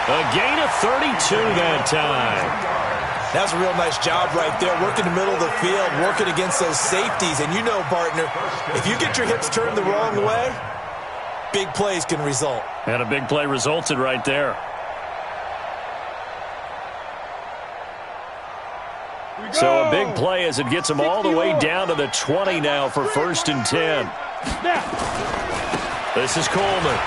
A gain of 32 that time. That's a real nice job right there. Working the middle of the field, working against those safeties. And you know, partner, if you get your hips turned the wrong way, big plays can result. And a big play resulted right there. So a big play as it gets them all the way down to the 20 now for 1st and 10. This is Coleman.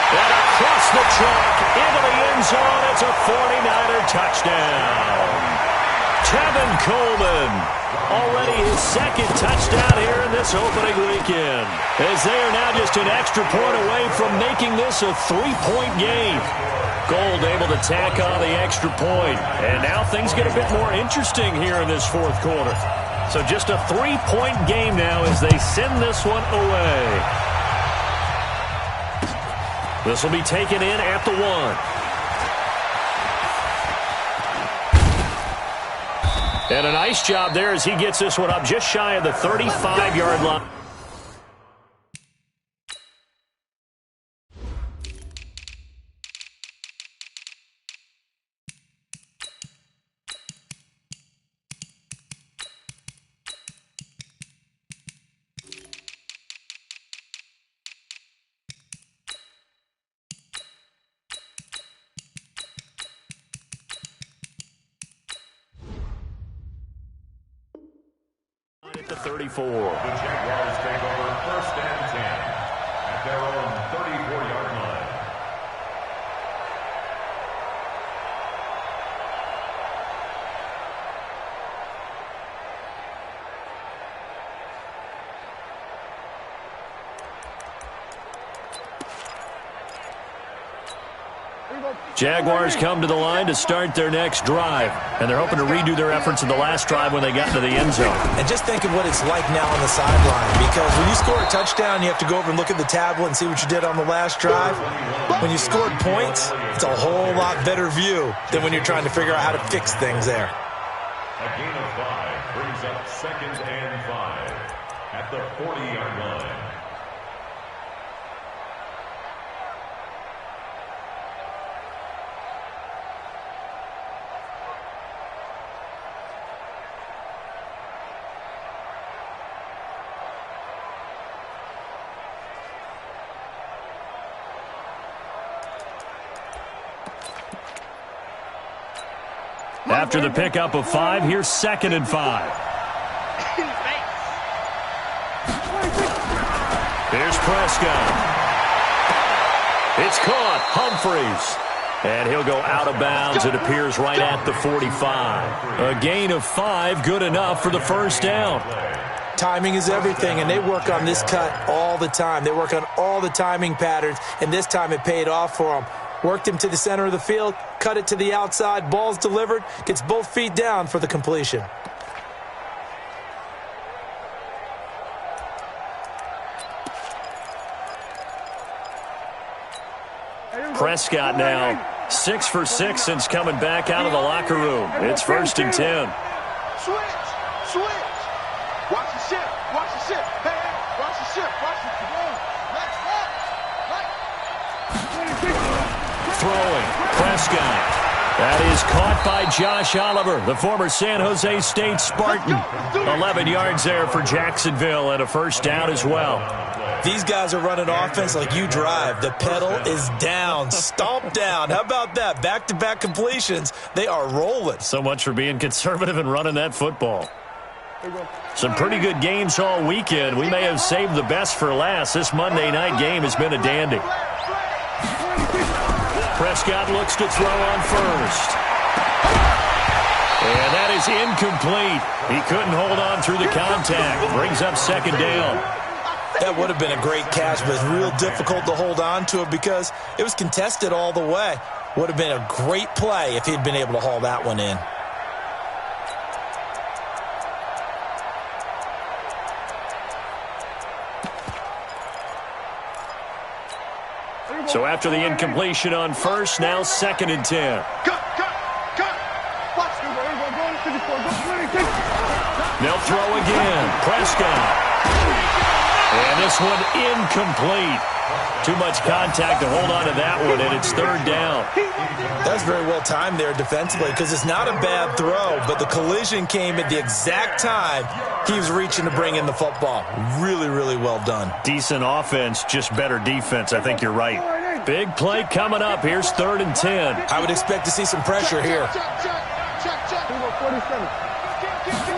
And across the track, into the end zone, it's a 49er touchdown. Tevin Coleman, already his 2nd touchdown here in this opening weekend. As they are now just an extra point away from making this a 3-point game. Gold able to tack on the extra point. And now things get a bit more interesting here in this 4th quarter. So just a 3-point game now as they send this one away. This will be taken in at the 1. And a nice job there as he gets this one up just shy of the 35-yard line. At the 34. The Jaguars take over 1st and 10 at their own 34-yard line. Jaguars come to the line to start their next drive, and they're hoping to redo their efforts in the last drive when they got into the end zone. And just think of what it's like now on the sideline, because when you score a touchdown, you have to go over and look at the tablet and see what you did on the last drive. When you scored points, it's a whole lot better view than when you're trying to figure out how to fix things there. A gain of 5 brings up 2nd and 5 at the 40-yard line. After the pickup of 5, here's 2nd and 5. Here's Prescott. It's caught. Humphreys. And he'll go out of bounds. It appears right at the 45. A gain of 5, good enough for the first down. Timing is everything, and they work on this cut all the time. They work on all the timing patterns, and this time it paid off for them. Worked him to the center of the field, cut it to the outside, ball's delivered, gets both feet down for the completion. Prescott now 6 for 6 since coming back out of the locker room. It's 1st and 10. Switch. Watch the ship. Hey, watch the ship. Throwing. Prescott. That is caught by Josh Oliver, the former San Jose State Spartan. 11 yards there for Jacksonville and a first down as well. These guys are running offense like you drive. The pedal is down, stomp down. How about that? Back-to-back completions. They are rolling. So much for being conservative and running that football. Some pretty good games all weekend. We may have saved the best for last. This Monday night game has been a dandy. Prescott looks to throw on first. And that is incomplete. He couldn't hold on through the contact. Brings up 2nd down. That would have been a great catch, but it's real difficult to hold on to it because it was contested all the way. Would have been a great play if he'd been able to haul that one in. So after the incompletion on first, now 2nd and 10. Cut. Watch. They'll throw again. Prescott. And this one incomplete. Too much contact to hold on to that one, and it's 3rd down. That's very well timed there defensively because it's not a bad throw, but the collision came at the exact time he was reaching to bring in the football. Really, really well done. Decent offense, just better defense. I think you're right. Big play coming up. Here's 3rd and 10. I would expect to see some pressure here.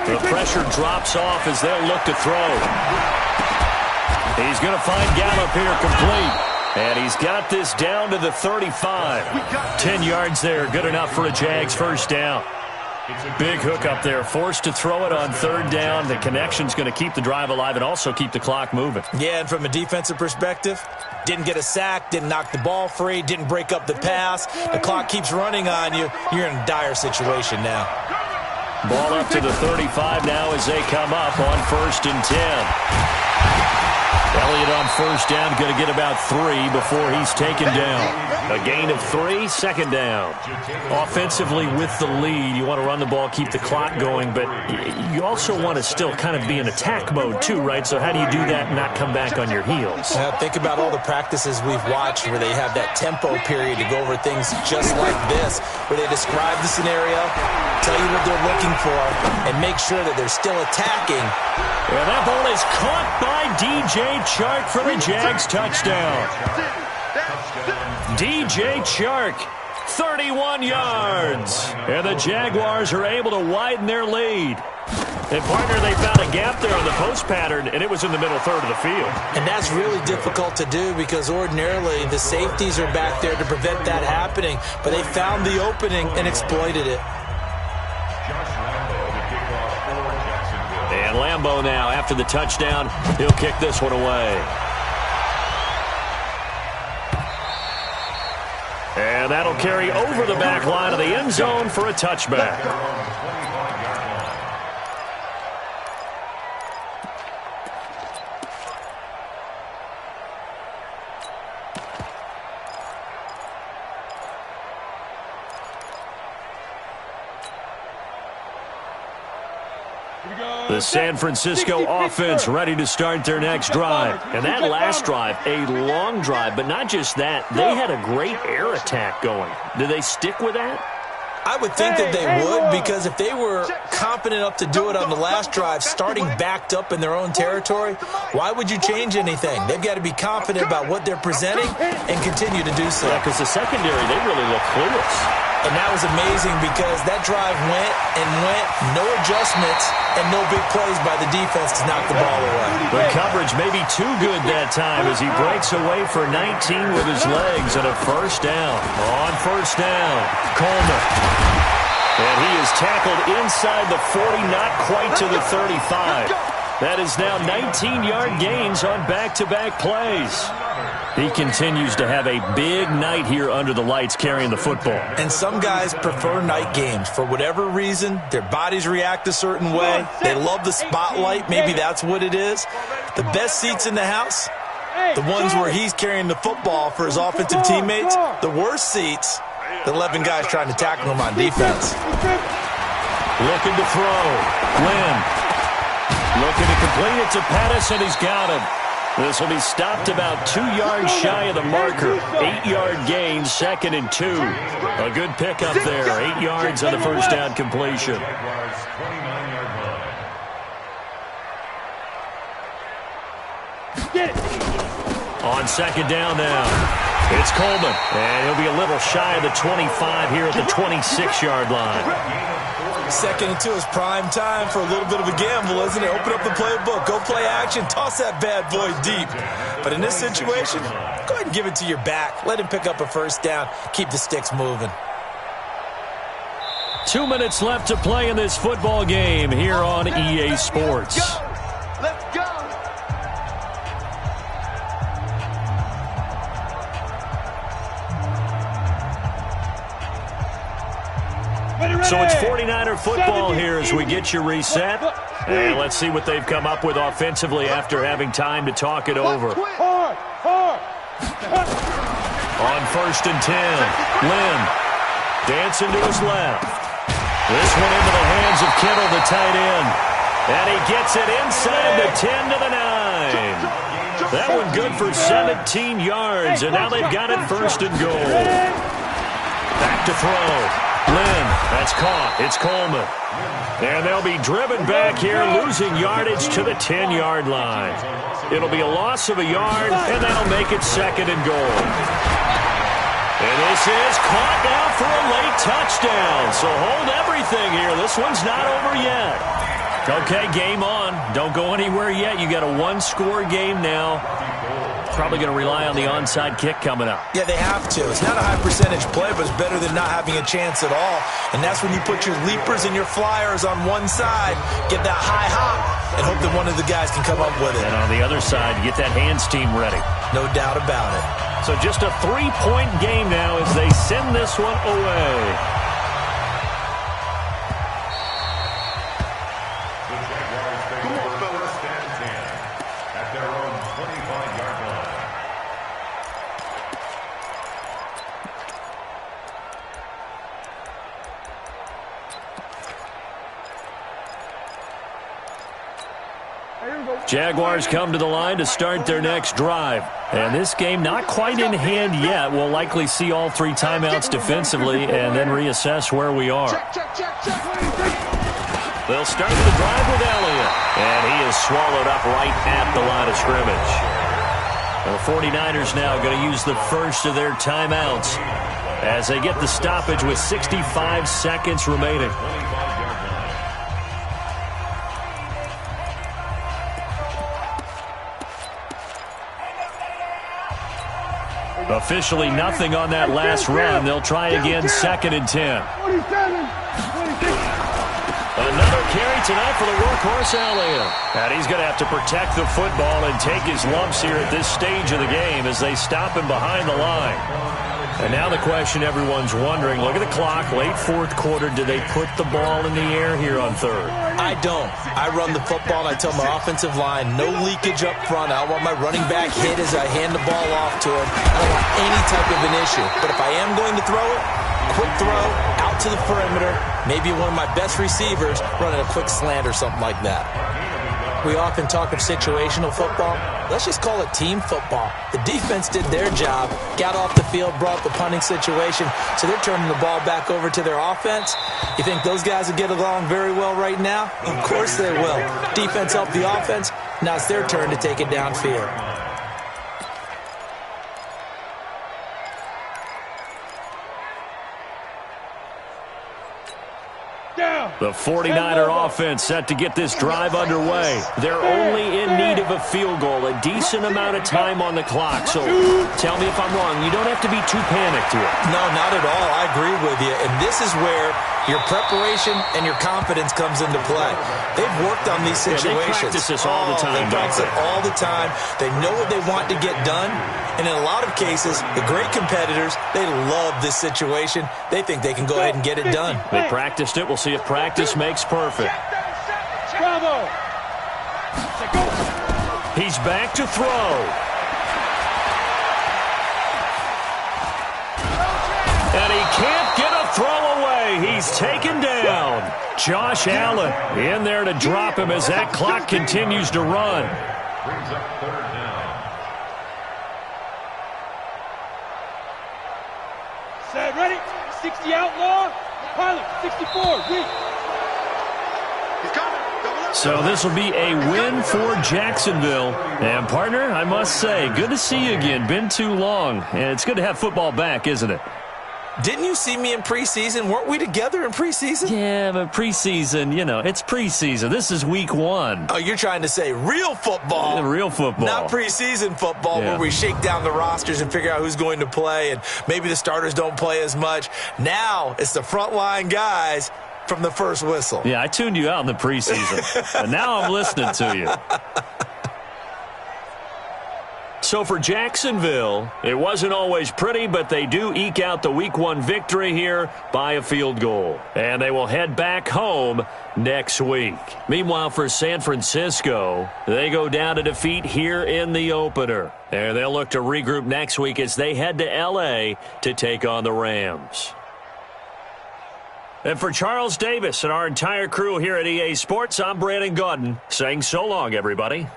The pressure drops off as they'll look to throw. He's going to find Gallup here complete. And he's got this down to the 35. 10 yards there, good enough for a Jags first down. Big hook up there, forced to throw it on 3rd down. The connection's going to keep the drive alive and also keep the clock moving. Yeah, and from a defensive perspective, didn't get a sack, didn't knock the ball free, didn't break up the pass. The clock keeps running on you. You're in a dire situation now. Ball up to the 35 now as they come up on 1st and 10. Elliott on 1st down, going to get about 3 before he's taken down. A gain of 3, 2nd down. Offensively with the lead, you want to run the ball, keep the clock going, but you also want to still kind of be in attack mode too, right? So how do you do that and not come back on your heels? Think about all the practices we've watched where they have that tempo period to go over things just like this, where they describe the scenario, tell you what they're looking for, and make sure that they're still attacking. And that ball is caught by DJ Chark for the Jags touchdown. DJ Chark, 31 yards. And the Jaguars are able to widen their lead. And, partner, they found a gap there on the post pattern, and it was in the middle third of the field. And that's really difficult to do because ordinarily the safeties are back there to prevent that happening. But they found the opening and exploited it. And Lambeau now, after the touchdown, he'll kick this one away. And that'll carry over the back line of the end zone for a touchback. The San Francisco offense ready to start their next drive. And that last drive, a long drive, but not just that. They had a great air attack going. Do they stick with that? I would think that they would, because if they were confident enough to do it on the last drive, starting backed up in their own territory, why would you change anything? They've got to be confident about what they're presenting and continue to do so. Yeah, because the secondary, they really look clueless. And that was amazing because that drive went and went, no adjustments, and no big plays by the defense to knock the ball away. The coverage may be too good that time as he breaks away for 19 with his legs and a 1st down. On 1st down, Coleman. And he is tackled inside the 40, not quite to the 35. That is now 19-yard gains on back-to-back plays. He continues to have a big night here under the lights carrying the football. And some guys prefer night games. For whatever reason, their bodies react a certain way. They love the spotlight. Maybe that's what it is. The best seats in the house, the ones where he's carrying the football for his offensive teammates. The worst seats, the 11 guys trying to tackle him on defense. Looking to throw. Lynn. Looking to complete it to Pettis, and he's got him. This will be stopped about 2 yards shy of the marker. 8-yard gain, 2nd and 2. A good pickup there. 8 yards on the 1st down completion. On 2nd down now, it's Coleman. And he'll be a little shy of the 25 here at the 26-yard line. 2nd and 2 is prime time for a little bit of a gamble, isn't it? Open up the playbook, go play action, toss that bad boy deep. But in this situation, go ahead and give it to your back. Let him pick up a 1st down. Keep the sticks moving. 2 minutes left to play in this football game here on EA Sports. Let's go. So it's 49er football here as we get you reset. And let's see what they've come up with offensively after having time to talk it over. On 1st and 10, Lynn dancing to his left. This one into the hands of Kittle, the tight end. And he gets it inside the 10 to the 9. That one good for 17 yards, and now they've got it 1st and goal. Back to throw. Lynn, that's caught. It's Coleman. And they'll be driven back here, losing yardage to the 10-yard line. It'll be a loss of a yard, and that'll make it 2nd and goal. And this is caught now for a late touchdown. So hold everything here. This one's not over yet. Okay, game on. Don't go anywhere yet. You got a 1-score game now. Probably going to rely on the onside kick coming up. Yeah, they have to. It's not a high percentage play, but it's better than not having a chance at all. And that's when you put your leapers and your flyers on one side, get that high hop, and hope that one of the guys can come up with it. And on the other side, get that hands team ready. No doubt about it. So just a 3-point game now as they send this one away. Jaguars come to the line to start their next drive. And this game not quite in hand yet. We'll likely see all 3 timeouts defensively and then reassess where we are. They'll start the drive with Elliott. And he is swallowed up right at the line of scrimmage. And the 49ers now going to use the first of their timeouts as they get the stoppage with 65 seconds remaining. Officially nothing on that last run. They'll try again, 2nd and 10. Another carry tonight for the workhorse Elliott. And he's going to have to protect the football and take his lumps here at this stage of the game as they stop him behind the line. And now the question everyone's wondering, look at the clock, late 4th quarter, do they put the ball in the air here on 3rd? I don't. I run the football and I tell my offensive line, no leakage up front. I want my running back hit as I hand the ball off to him. I don't want any type of an issue. But if I am going to throw it, quick throw, out to the perimeter, maybe one of my best receivers running a quick slant or something like that. We often talk of situational football. Let's just call it team football. The defense did their job, got off the field, brought the punting situation, so they're turning the ball back over to their offense. You think those guys will get along very well right now? Of course they will. Defense helped the offense. Now it's their turn to take it downfield. The 49er offense set to get this drive underway. They're only in need of a field goal, a decent amount of time on the clock. So tell me if I'm wrong. You don't have to be too panicked here. No, not at all. I agree with you. And this is where your preparation and your confidence comes into play. They've worked on these situations. They practice this all the time. They practice it all the time. They know what they want to get done. And in a lot of cases, the great competitors, they love this situation. They think they can go ahead and get it done. They practiced it. We'll see if practice makes perfect. Bravo. He's back to throw. And he can't get a throw away. He's taken down. Josh Allen in there to drop him as that clock continues to run. Brings up 3rd down. Set, ready? 60 outlaw. Pilot, 64. Weak. He's coming. So this will be a win for Jacksonville. And, partner, I must say, good to see you again. Been too long. And it's good to have football back, isn't it? Didn't you see me in preseason? Weren't we together in preseason? Yeah, but preseason, you know, it's preseason. This is week 1. Oh, you're trying to say real football. Yeah, real football. Not preseason football Yeah. where we shake down the rosters and figure out who's going to play and maybe the starters don't play as much. Now it's the frontline guys from the first whistle. Yeah, I tuned you out in the preseason. And now I'm listening to you. So for Jacksonville, it wasn't always pretty, but they do eke out the Week 1 victory here by a field goal. And they will head back home next week. Meanwhile, for San Francisco, they go down to defeat here in the opener. And they'll look to regroup next week as they head to L.A. to take on the Rams. And for Charles Davis and our entire crew here at EA Sports, I'm Brandon Gaudin saying so long, everybody.